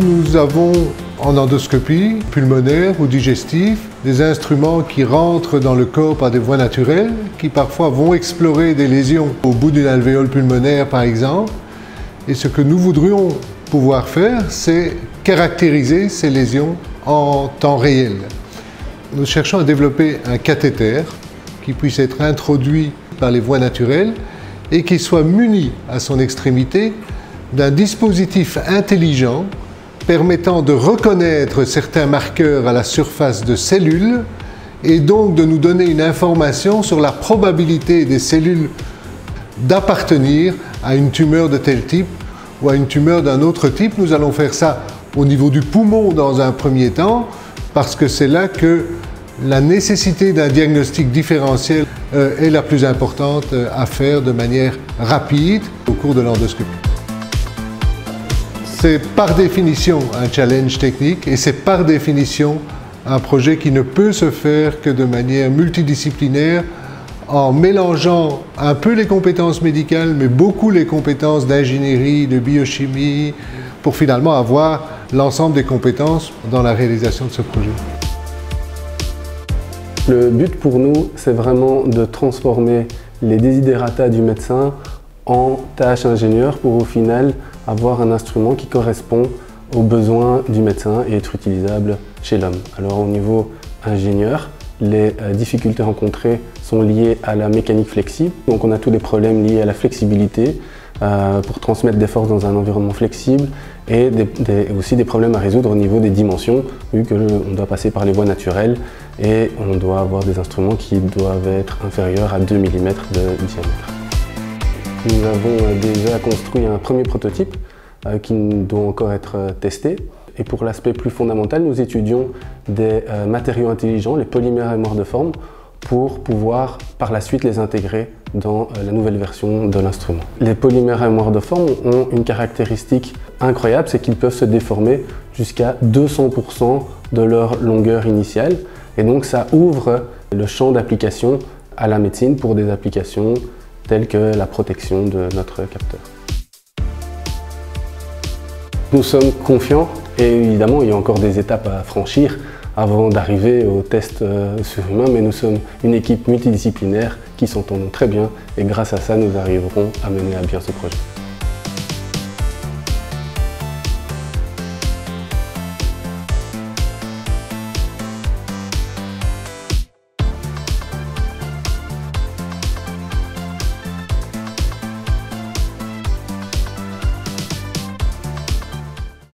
Nous avons en endoscopie pulmonaire ou digestive des instruments qui rentrent dans le corps par des voies naturelles, qui parfois vont explorer des lésions au bout d'une alvéole pulmonaire par exemple. Et ce que nous voudrions pouvoir faire, c'est caractériser ces lésions en temps réel. Nous cherchons à développer un cathéter qui puisse être introduit par les voies naturelles et qui soit muni à son extrémité d'un dispositif intelligent permettant de reconnaître certains marqueurs à la surface de cellules et donc de nous donner une information sur la probabilité des cellules d'appartenir à une tumeur de tel type ou à une tumeur d'un autre type. Nous allons faire ça au niveau du poumon dans un premier temps parce que c'est là que la nécessité d'un diagnostic différentiel est la plus importante à faire de manière rapide au cours de l'endoscopie. C'est par définition un challenge technique et c'est par définition un projet qui ne peut se faire que de manière multidisciplinaire en mélangeant un peu les compétences médicales mais beaucoup les compétences d'ingénierie, de biochimie pour finalement avoir l'ensemble des compétences dans la réalisation de ce projet. Le but pour nous, c'est vraiment de transformer les desiderata du médecin en tâches ingénieurs pour au final avoir un instrument qui correspond aux besoins du médecin et être utilisable chez l'homme. Alors au niveau ingénieur, les difficultés rencontrées sont liées à la mécanique flexible. Donc on a tous les problèmes liés à la flexibilité pour transmettre des forces dans un environnement flexible et aussi des problèmes à résoudre au niveau des dimensions vu qu'on doit passer par les voies naturelles et on doit avoir des instruments qui doivent être inférieurs à 2 mm de diamètre. Nous avons déjà construit un premier prototype qui doit encore être testé. Et pour l'aspect plus fondamental, nous étudions des matériaux intelligents, les polymères amorphiformes, pour pouvoir par la suite les intégrer dans la nouvelle version de l'instrument. Les polymères amorphiformes ont une caractéristique incroyable, c'est qu'ils peuvent se déformer jusqu'à 200% de leur longueur initiale. Et donc ça ouvre le champ d'application à la médecine pour des applications telles que la protection de notre capteur. Nous sommes confiants et évidemment il y a encore des étapes à franchir avant d'arriver aux tests sur humains, mais nous sommes une équipe multidisciplinaire qui s'entend très bien et grâce à ça nous arriverons à mener à bien ce projet.